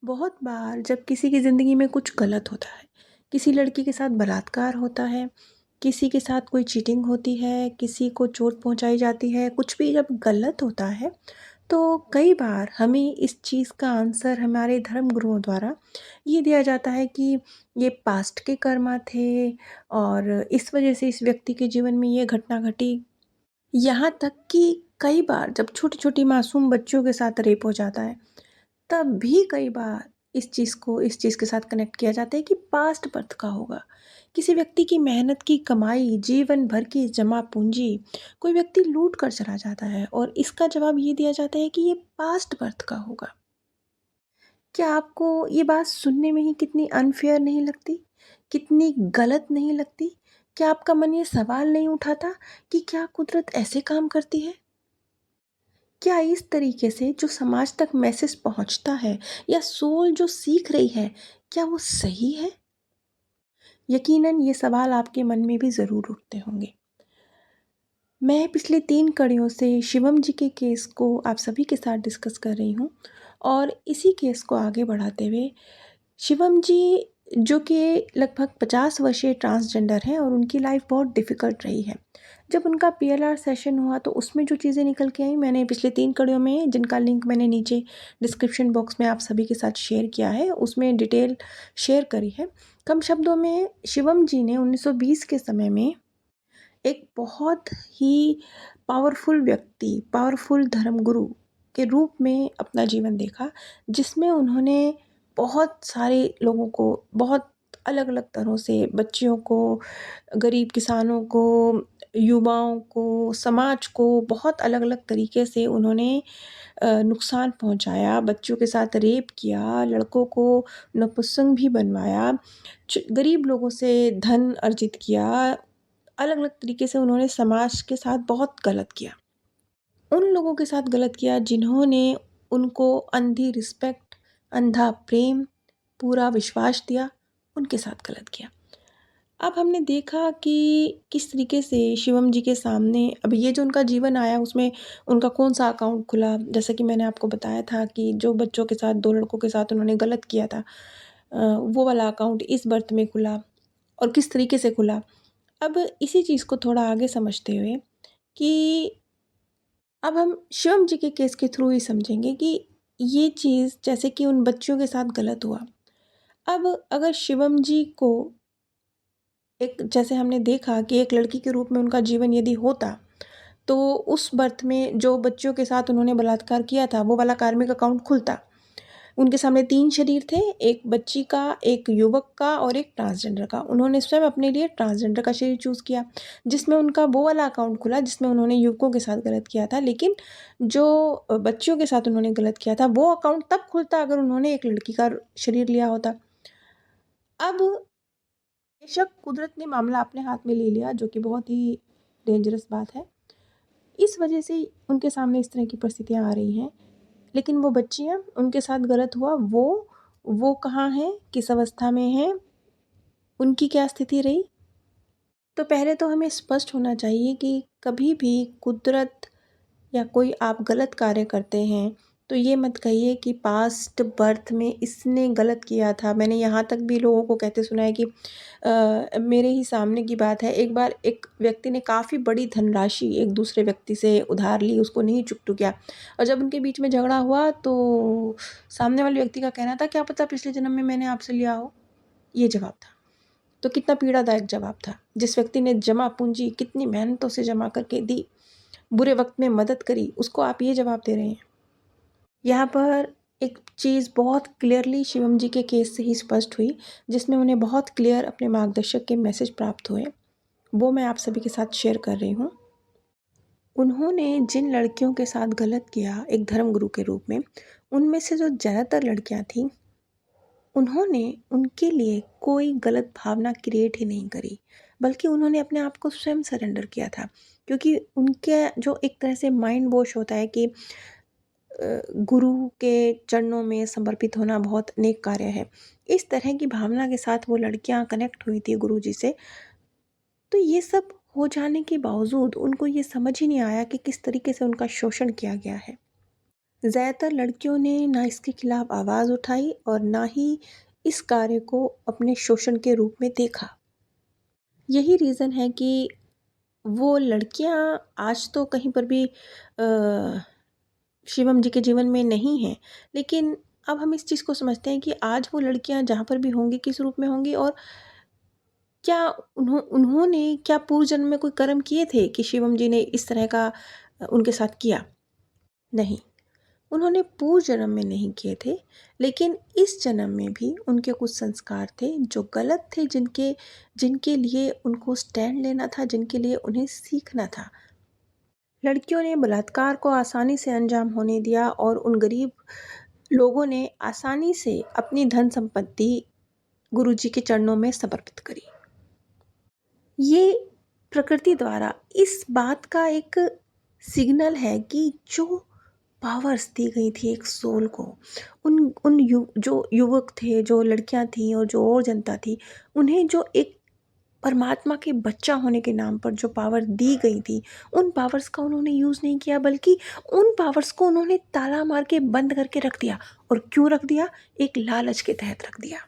बहुत बार जब किसी की ज़िंदगी में कुछ गलत होता है, किसी लड़की के साथ बलात्कार होता है, किसी के साथ कोई चीटिंग होती है, किसी को चोट पहुँचाई जाती है, कुछ भी जब गलत होता है, तो कई बार हमें इस चीज़ का आंसर हमारे धर्म गुरुओं द्वारा ये दिया जाता है कि ये पास्ट के कर्मा थे और इस वजह से इस व्यक्ति के जीवन में ये घटना घटी। यहाँ तक कि कई बार जब छोटी-छोटी मासूम बच्चियों के साथ रेप हो जाता है, तब भी कई बार इस चीज़ के साथ कनेक्ट किया जाता है कि पास्ट बर्थ का होगा। किसी व्यक्ति की मेहनत की कमाई, जीवन भर की जमा पूँजी, कोई व्यक्ति लूट कर चला जाता है और इसका जवाब ये दिया जाता है कि ये पास्ट बर्थ का होगा। क्या आपको ये बात सुनने में ही कितनी अनफ़ेयर नहीं लगती? कितनी गलत नहीं लगती? क्या आपका मन ये सवाल नहीं उठाता कि क्या कुदरत ऐसे काम करती है? क्या इस तरीके से जो समाज तक मैसेज पहुंचता है या सोल जो सीख रही है, क्या वो सही है? यकीनन ये सवाल आपके मन में भी ज़रूर उठते होंगे। मैं पिछले 3 कड़ियों से शिवम जी के केस को आप सभी के साथ डिस्कस कर रही हूँ और इसी केस को आगे बढ़ाते हुए शिवम जी जो कि लगभग 50 वर्षीय ट्रांसजेंडर हैं और उनकी लाइफ बहुत डिफ़िकल्ट रही है। जब उनका पीएलआर सेशन हुआ तो उसमें जो चीज़ें निकल के आई मैंने पिछले 3 कड़ियों में जिनका लिंक मैंने नीचे डिस्क्रिप्शन बॉक्स में आप सभी के साथ शेयर किया है, उसमें डिटेल शेयर करी है। कम शब्दों में शिवम जी ने 1920 के समय में एक बहुत ही पावरफुल व्यक्ति, पावरफुल धर्मगुरु के रूप में अपना जीवन देखा, जिसमें उन्होंने बहुत सारे लोगों को, बहुत अलग-अलग तरह से बच्चियों को, गरीब किसानों को, युवाओं को, समाज को बहुत अलग-अलग तरीके से उन्होंने नुकसान पहुँचाया, बच्चों के साथ रेप किया, लड़कों को नपुंसक भी बनवाया, गरीब लोगों से धन अर्जित किया, अलग-अलग तरीके से उन्होंने समाज के साथ बहुत गलत किया। उन लोगों के साथ गलत किया जिन्होंने उनको अंधी रिस्पेक्ट, अंधा प्रेम, पूरा विश्वास दिया, उनके साथ गलत किया। अब हमने देखा कि किस तरीके से शिवम जी के सामने अब ये जो उनका जीवन आया उसमें उनका कौन-सा अकाउंट खुला, जैसा कि मैंने आपको बताया था कि जो बच्चों के साथ 2 लड़कों के साथ उन्होंने गलत किया था वो वाला अकाउंट इस बर्थ में खुला और किस तरीके से खुला। अब इसी चीज़ को थोड़ा आगे समझते हुए कि अब हम शिवम जी के केस के थ्रू ही समझेंगे कि ये चीज़ जैसे कि उन बच्चियों के साथ गलत हुआ। अब अगर शिवम जी को एक जैसे हमने देखा कि एक लड़की के रूप में उनका जीवन यदि होता, तो उस बर्थ में जो बच्चियों के साथ उन्होंने बलात्कार किया था, वो वाला कार्मिक अकाउंट खुलता। उनके सामने 3 शरीर थे, एक बच्ची का, एक युवक का और एक ट्रांसजेंडर का। उन्होंने स्वयं अपने लिए ट्रांसजेंडर का शरीर चूज़ किया, जिसमें उनका वो वाला अकाउंट खुला जिसमें उन्होंने युवकों के साथ गलत किया था। लेकिन जो बच्चियों के साथ उन्होंने गलत किया था, वो अकाउंट तब खुलता अगर उन्होंने एक लड़की का शरीर लिया होता। अब बेशक कुदरत ने मामला अपने हाथ में ले लिया, जो कि बहुत ही डेंजरस बात है। इस वजह से उनके सामने इस तरह की परिस्थितियाँ आ रही हैं। लेकिन वो बच्चियाँ उनके साथ गलत हुआ वो कहाँ हैं? किस अवस्था में हैं? उनकी क्या स्थिति रही? तो पहले तो हमें स्पष्ट होना चाहिए कि कभी भी कुदरत या कोई आप गलत कार्य करते हैं, तो ये मत कहिए कि पास्ट बर्थ में इसने गलत किया था। मैंने यहाँ तक भी लोगों को कहते सुना है कि मेरे ही सामने की बात है, एक बार एक व्यक्ति ने काफ़ी बड़ी धनराशि एक दूसरे व्यक्ति से उधार ली, उसको नहीं चुकता किया और जब उनके बीच में झगड़ा हुआ तो सामने वाले व्यक्ति का कहना था, "क्या पता पिछले जन्म में मैंने आपसे लिया हो?" ये जवाब था। तो कितना पीड़ादायक जवाब था। जिस व्यक्ति ने जमा पूँजी कितनी मेहनतों से जमा करके दी, बुरे वक़्त में मदद करी, उसको आप ये जवाब दे रहे हैं। यहाँ पर एक चीज़ बहुत क्लियरली शिवम जी के केस से ही स्पष्ट हुई, जिसमें उन्हें बहुत क्लियर अपने मार्गदर्शक के मैसेज प्राप्त हुए। वो मैं आप सभी के साथ शेयर कर रही हूँ। उन्होंने जिन लड़कियों के साथ गलत किया एक धर्मगुरु के रूप में, उनमें से जो ज़्यादातर लड़कियाँ थीं, उन्होंने उनके लिए कोई गलत भावना क्रिएट ही नहीं करी, बल्कि उन्होंने अपने आप को स्वयं सरेंडर किया था। क्योंकि उनके जो एक तरह से माइंड वॉश होता है कि गुरु के चरणों में समर्पित होना बहुत नेक कार्य है। इस तरह की भावना के साथ वो लड़कियाँ कनेक्ट हुई थी गुरुजी से। तो ये सब हो जाने के बावजूद उनको ये समझ ही नहीं आया कि किस तरीके से उनका शोषण किया गया है। ज़्यादातर लड़कियों ने ना इसके खिलाफ आवाज़ उठाई और ना ही इस कार्य को अपने शोषण के रूप में देखा। यही रीज़न है कि वो लड़कियां आज तो कहीं पर भी शिवम जी के जीवन में नहीं हैं, लेकिन अब हम इस चीज़ को समझते हैं कि आज वो लड़कियां जहाँ पर भी होंगी किस रूप में होंगी, और क्या उन्होंने क्या पूर्व जन्म में कोई कर्म किए थे कि शिवम जी ने इस तरह का उनके साथ किया? नहीं, उन्होंने पूर्व जन्म में नहीं किए थे, लेकिन इस जन्म में भी उनके कुछ संस्कार थे जो गलत थे, जिनके जिनके लिए उनको स्टैंड लेना था, जिनके लिए उन्हें सीखना था। लड़कियों ने बलात्कार को आसानी से अंजाम होने दिया और उन गरीब लोगों ने आसानी से अपनी धन संपत्ति गुरुजी के चरणों में समर्पित करी। ये प्रकृति द्वारा इस बात का एक सिग्नल है कि जो पावर्स दी गई थी एक सोल को, जो युवक थे, जो लड़कियां थी और जो और जनता थी, उन्हें जो एक परमात्मा के बच्चा होने के नाम पर जो पावर दी गई थी, उन पावर्स का उन्होंने यूज़ नहीं किया, बल्कि उन पावर्स को उन्होंने ताला मार के बंद करके रख दिया। और क्यों रख दिया? एक लालच के तहत रख दिया।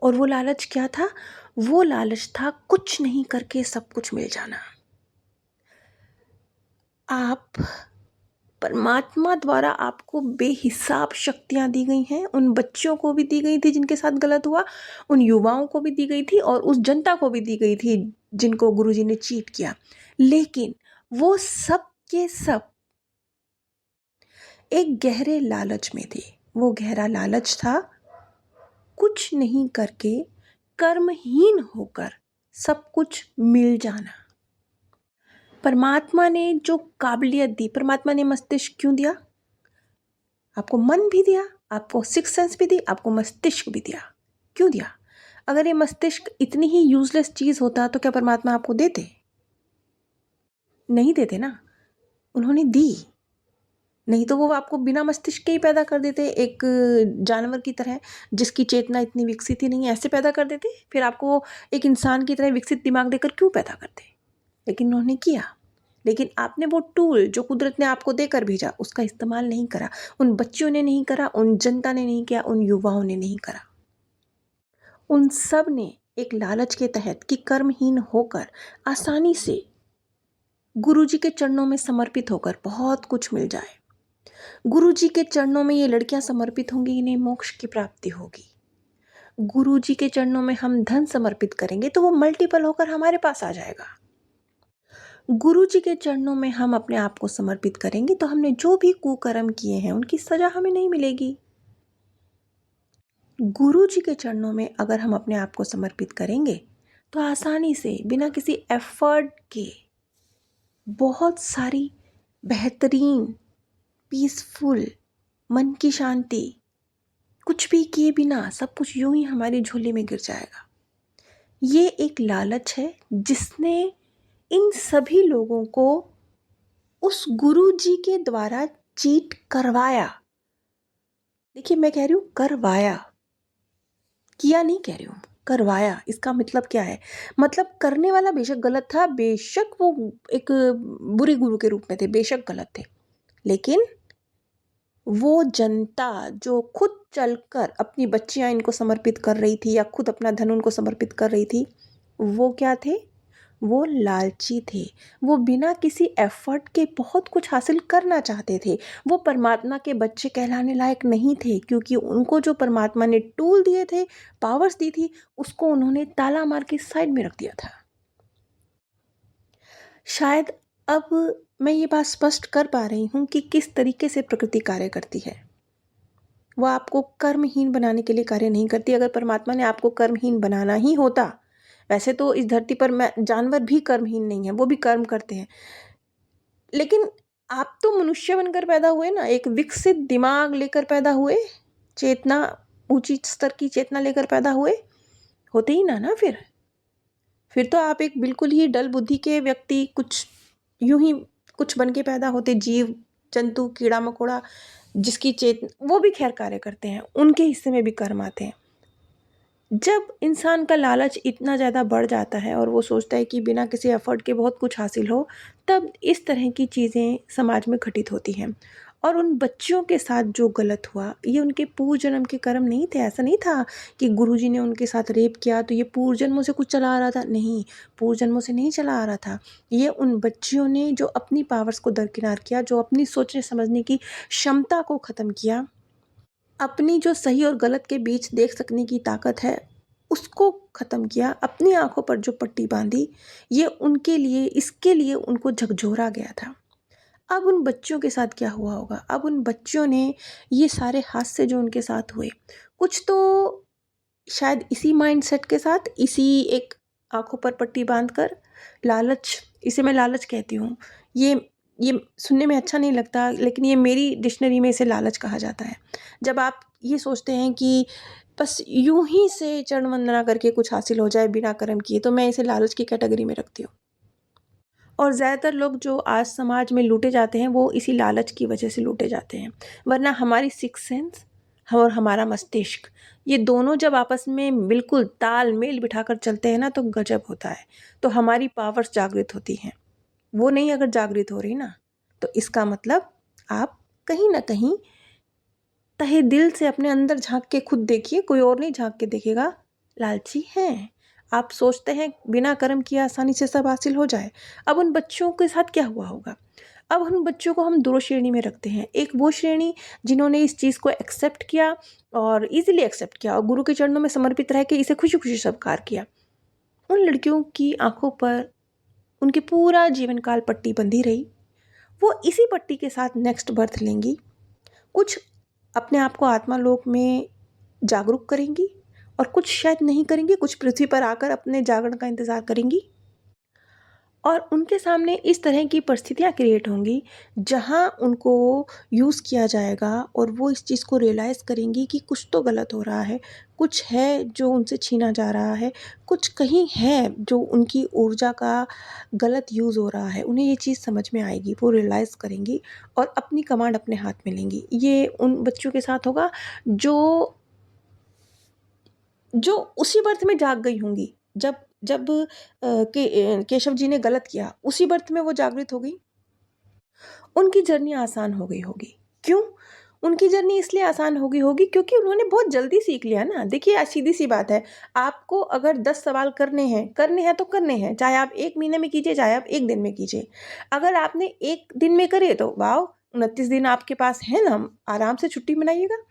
और वो लालच क्या था? वो लालच था कुछ नहीं करके सब कुछ मिल जाना। आप परमात्मा द्वारा आपको बेहिसाब शक्तियाँ दी गई हैं, उन बच्चों को भी दी गई थी जिनके साथ गलत हुआ, उन युवाओं को भी दी गई थी और उस जनता को भी दी गई थी जिनको गुरुजी ने चीट किया। लेकिन वो सब के सब एक गहरे लालच में थे। वो गहरा लालच था कुछ नहीं करके, कर्महीन होकर सब कुछ मिल जाना। परमात्मा ने जो काबिलियत दी, परमात्मा ने मस्तिष्क क्यों दिया? आपको मन भी दिया, आपको सिक्स सेंस भी दी, आपको मस्तिष्क भी दिया। क्यों दिया? अगर ये मस्तिष्क इतनी ही यूजलेस चीज़ होता तो क्या परमात्मा आपको देते? नहीं देते ना, उन्होंने दी। नहीं तो वो आपको बिना मस्तिष्क के ही पैदा कर देते, एक जानवर की तरह जिसकी चेतना इतनी विकसित ही नहीं है, ऐसे पैदा कर देते। फिर आपको एक इंसान की तरह विकसित दिमाग देकर क्यों पैदा करते? लेकिन उन्होंने किया। लेकिन आपने वो टूल जो कुदरत ने आपको देकर भेजा उसका इस्तेमाल नहीं करा। उन बच्चों ने नहीं करा, उन जनता ने नहीं किया, उन युवाओं ने नहीं करा। उन सब ने एक लालच के तहत कि कर्महीन होकर आसानी से गुरुजी के चरणों में समर्पित होकर बहुत कुछ मिल जाए। गुरुजी के चरणों में ये लड़कियां समर्पित होंगी, इन्हें मोक्ष की प्राप्ति होगी। गुरुजी के चरणों में हम धन समर्पित करेंगे तो वो मल्टीपल होकर हमारे पास आ जाएगा। गुरुजी के चरणों में हम अपने आप को समर्पित करेंगे तो हमने जो भी कुकर्म किए हैं उनकी सजा हमें नहीं मिलेगी। गुरुजी के चरणों में अगर हम अपने आप को समर्पित करेंगे तो आसानी से बिना किसी एफर्ट के बहुत सारी बेहतरीन, पीसफुल, मन की शांति, कुछ भी किए बिना सब कुछ यूं ही हमारी झोली में गिर जाएगा। ये एक लालच है जिसने इन सभी लोगों को उस गुरुजी के द्वारा चीट करवाया। देखिए, मैं कह रही हूँ करवाया, किया नहीं कह रही हूँ, करवाया। इसका मतलब क्या है? मतलब करने वाला बेशक गलत था, बेशक वो एक बुरे गुरु के रूप में थे, बेशक गलत थे, लेकिन वो जनता जो खुद चलकर अपनी बच्चियां इनको समर्पित कर रही थी या खुद अपना धन उनको समर्पित कर रही थी, वो क्या थे? वो लालची थे। वो बिना किसी एफर्ट के बहुत कुछ हासिल करना चाहते थे। वो परमात्मा के बच्चे कहलाने लायक नहीं थे, क्योंकि उनको जो परमात्मा ने टूल दिए थे, पावर्स दी थी, उसको उन्होंने ताला मार के साइड में रख दिया था। शायद अब मैं ये बात स्पष्ट कर पा रही हूँ कि किस तरीके से प्रकृति कार्य करती है। वो आपको कर्महीन बनाने के लिए कार्य नहीं करती। अगर परमात्मा ने आपको कर्महीन बनाना ही होता, वैसे तो इस धरती पर जानवर भी कर्महीन नहीं है, वो भी कर्म करते हैं, लेकिन आप तो मनुष्य बनकर पैदा हुए ना, एक विकसित दिमाग लेकर पैदा हुए, चेतना, ऊंची स्तर की चेतना लेकर पैदा हुए, होते ही ना फिर तो आप एक बिल्कुल ही डल बुद्धि के व्यक्ति, कुछ यूं ही कुछ बन के पैदा होते, जीव जंतु, कीड़ा मकोड़ा, जिसकी चेतना, वो भी खैर कार्य करते हैं, उनके हिस्से में भी कर्म आते हैं। जब इंसान का लालच इतना ज़्यादा बढ़ जाता है और वो सोचता है कि बिना किसी एफर्ट के बहुत कुछ हासिल हो, तब इस तरह की चीज़ें समाज में घटित होती हैं। और उन बच्चियों के साथ जो गलत हुआ, ये उनके पूर्व जन्म के कर्म नहीं थे। ऐसा नहीं था कि गुरुजी ने उनके साथ रेप किया तो ये पूर्व जन्मों से कुछ चला आ रहा था। नहीं, पूर्व जन्मों से नहीं चला आ रहा था। ये उन बच्चियों ने जो अपनी पावर्स को दरकिनार किया, जो अपनी सोचने समझने की क्षमता को ख़त्म किया, अपनी जो सही और गलत के बीच देख सकने की ताकत है उसको ख़त्म किया, अपनी आँखों पर जो पट्टी बाँधी, ये उनके लिए, इसके लिए उनको झकझोरा गया था। अब उन बच्चियों के साथ क्या हुआ होगा? अब उन बच्चियों ने ये सारे हादसे जो उनके साथ हुए, कुछ तो शायद इसी माइंडसेट के साथ, इसी एक आँखों पर पट्टी बाँधकर, लालच, इसे मैं लालच कहती हूँ। ये सुनने में अच्छा नहीं लगता, लेकिन ये मेरी डिक्शनरी में इसे लालच कहा जाता है। जब आप ये सोचते हैं कि बस यूँ ही से चरण वंदना करके कुछ हासिल हो जाए बिना कर्म किए, तो मैं इसे लालच की कैटेगरी में रखती हूँ। और ज़्यादातर लोग जो आज समाज में लूटे जाते हैं, वो इसी लालच की वजह से लूटे जाते हैं। वरना हमारी सिक्स्थ सेंस और हमारा मस्तिष्क, ये दोनों जब आपस में बिल्कुल तालमेल बिठाकर चलते हैं ना, तो गजब होता है। तो हमारी पावर्स जागृत होती हैं। वो नहीं अगर जागृत हो रही ना, तो इसका मतलब आप कहीं ना कहीं तहे दिल से अपने अंदर झांक के खुद देखिए, कोई और नहीं झांक के देखेगा, लालची हैं। आप सोचते हैं बिना कर्म किए आसानी से सब हासिल हो जाए। अब उन बच्चों के साथ क्या हुआ होगा? अब उन बच्चों को हम दो श्रेणी में रखते हैं। एक वो श्रेणी जिन्होंने इस चीज़ को एक्सेप्ट किया और ईजिली एक्सेप्ट किया और गुरु के चरणों में समर्पित रह के इसे खुशी खुशी स्वीकार किया। उन लड़कियों की आंखों पर उनके पूरा जीवन काल पट्टी बंधी रही। वो इसी पट्टी के साथ नेक्स्ट बर्थ लेंगी, कुछ अपने आप को आत्मा लोक में जागरूक करेंगी और कुछ शायद नहीं करेंगी, कुछ पृथ्वी पर आकर अपने जागरण का इंतज़ार करेंगी। और उनके सामने इस तरह की परिस्थितियाँ क्रिएट होंगी जहाँ उनको यूज़ किया जाएगा और वो इस चीज़ को रियलाइज़ करेंगी कि कुछ तो गलत हो रहा है, कुछ है जो उनसे छीना जा रहा है, कुछ कहीं है जो उनकी ऊर्जा का गलत यूज़ हो रहा है। उन्हें ये चीज़ समझ में आएगी, वो रियलाइज़ करेंगी और अपनी कमांड अपने हाथ में लेंगी। ये उन बच्चों के साथ होगा जो जो उसी बर्थ में जाग गई होंगी जब जब केशव जी ने गलत किया, उसी बर्थ में वो जागृत हो गई। उनकी जर्नी आसान हो गई होगी। क्यों? उनकी जर्नी इसलिए आसान हो गई होगी क्योंकि उन्होंने बहुत जल्दी सीख लिया ना। देखिए आज सीधी सी बात है, आपको अगर 10 सवाल करने हैं तो करने हैं, चाहे आप 1 महीने में कीजिए, चाहे आप 1 दिन में कीजिए। अगर आपने 1 दिन में करे तो वाओ, 29 दिन आपके पास है ना, आराम से छुट्टी मनाइएगा।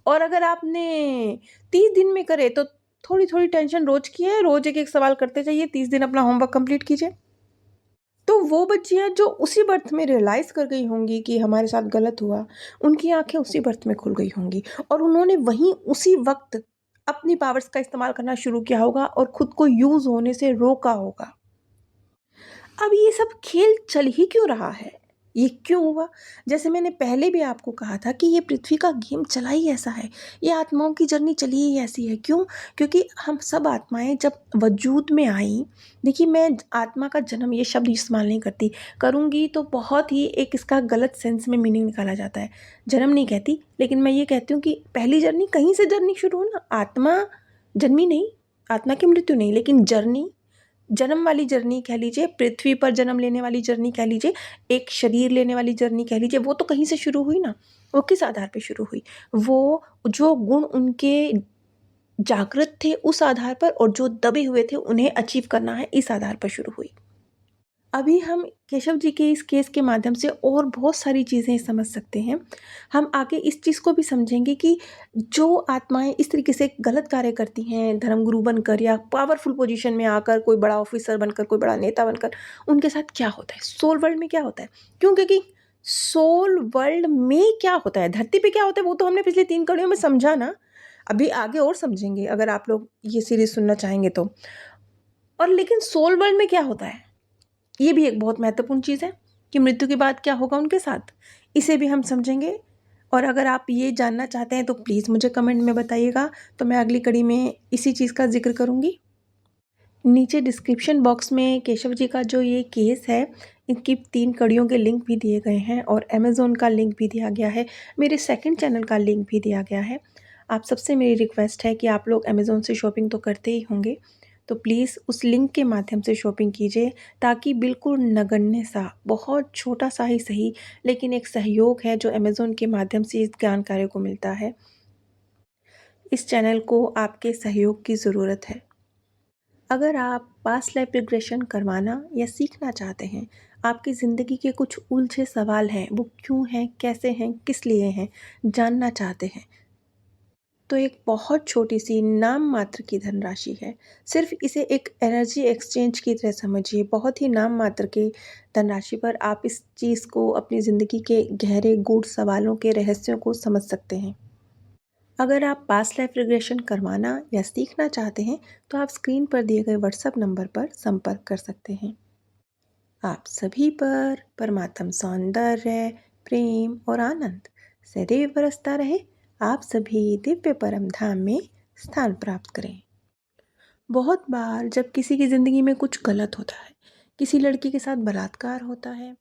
और अगर आपने 30 दिन में करे तो थोड़ी-थोड़ी टेंशन रोज़ की है, रोज़ एक-एक सवाल करते जाइए, 30 दिन अपना होमवर्क कंप्लीट कीजिए। तो वो बच्चियाँ जो उसी बर्थ में रियलाइज़ कर गई होंगी कि हमारे साथ गलत हुआ, उनकी आँखें उसी बर्थ में खुल गई होंगी और उन्होंने वहीं उसी वक़्त अपनी पावर्स का इस्तेमाल करना शुरू किया होगा और खुद को यूज़ होने से रोका होगा। अब ये सब खेल चल ही क्यों रहा है? ये क्यों हुआ? जैसे मैंने पहले भी आपको कहा था कि ये पृथ्वी का गेम चला ही ऐसा है। ये आत्माओं की जर्नी चली ही ऐसी है। क्यों? क्योंकि हम सब आत्माएँ जब वजूद में आईं, देखिए मैं आत्मा का जन्म ये शब्द इस्तेमाल नहीं करती, करूँगी तो बहुत ही एक इसका गलत सेंस में मीनिंग निकाला जाता है। जन्म नहीं कहती, लेकिन मैं ये कहती हूँ कि पहली जर्नी कहीं से जर्नी शुरू हो ना, आत्मा जन्मी नहीं, आत्मा की मृत्यु नहीं, लेकिन जर्नी, जन्म वाली जर्नी कह लीजिए, पृथ्वी पर जन्म लेने वाली जर्नी कह लीजिए, एक शरीर लेने वाली जर्नी कह लीजिए, वो तो कहीं से शुरू हुई ना। वो किस आधार पे शुरू हुई? वो जो गुण उनके जागृत थे उस आधार पर और जो दबे हुए थे उन्हें अचीव करना है इस आधार पर शुरू हुई। अभी हम केशव जी के इस केस के माध्यम से और बहुत सारी चीज़ें समझ सकते हैं। हम आगे इस चीज़ को भी समझेंगे कि जो आत्माएँ इस तरीके से गलत कार्य करती हैं, धर्मगुरु बनकर या पावरफुल पोजीशन में आकर, कोई बड़ा ऑफिसर बनकर, कोई बड़ा नेता बनकर, उनके साथ क्या होता है? सोल वर्ल्ड में क्या होता है? क्यों? क्योंकि सोल वर्ल्ड में क्या होता है, धरती पे क्या होता है, वो तो हमने पिछले 3 कड़ियों में समझा ना। अभी आगे और समझेंगे अगर आप लोग ये सीरीज़ सुनना चाहेंगे तो। और लेकिन सोल वर्ल्ड में क्या होता है? ये भी एक बहुत महत्वपूर्ण चीज़ है कि मृत्यु के बाद क्या होगा उनके साथ, इसे भी हम समझेंगे। और अगर आप ये जानना चाहते हैं तो प्लीज़ मुझे कमेंट में बताइएगा, तो मैं अगली कड़ी में इसी चीज़ का ज़िक्र करूँगी। नीचे डिस्क्रिप्शन बॉक्स में केशव जी का जो ये केस है, इनकी 3 कड़ियों के लिंक भी दिए गए हैं और अमेज़न का लिंक भी दिया गया है, मेरे सेकंड चैनल का लिंक भी दिया गया है। आप सबसे मेरी रिक्वेस्ट है कि आप लोग अमेज़न से शॉपिंग तो करते ही होंगे, तो प्लीज़ उस लिंक के माध्यम से शॉपिंग कीजिए, ताकि बिल्कुल नगण्य सा, बहुत छोटा सा ही सही, लेकिन एक सहयोग है जो अमेज़न के माध्यम से इस जानकारी को मिलता है। इस चैनल को आपके सहयोग की ज़रूरत है। अगर आप पास्ट लाइफ रिग्रेशन करवाना या सीखना चाहते हैं, आपकी ज़िंदगी के कुछ उलझे सवाल हैं, वो क्यों हैं, कैसे हैं, किस लिए हैं, जानना चाहते हैं, तो एक बहुत छोटी-सी नाम मात्र की धनराशि है। सिर्फ़ इसे एक एनर्जी एक्सचेंज की तरह समझिए। बहुत ही नाम मात्र की धनराशि पर आप इस चीज़ को, अपनी ज़िंदगी के गहरे गूढ़ सवालों के रहस्यों को समझ सकते हैं। अगर आप पास्ट लाइफ रिग्रेशन करवाना या सीखना चाहते हैं, तो आप स्क्रीन पर दिए गए व्हाट्सएप नंबर पर संपर्क कर सकते हैं। आप सभी पर परमात्म सौंदर्य, प्रेम और आनंद सदैव बरसता रहे। आप सभी दिव्य परम धाम में स्थान प्राप्त करें। बहुत बार जब किसी की ज़िंदगी में कुछ गलत होता है, किसी लड़की के साथ बलात्कार होता है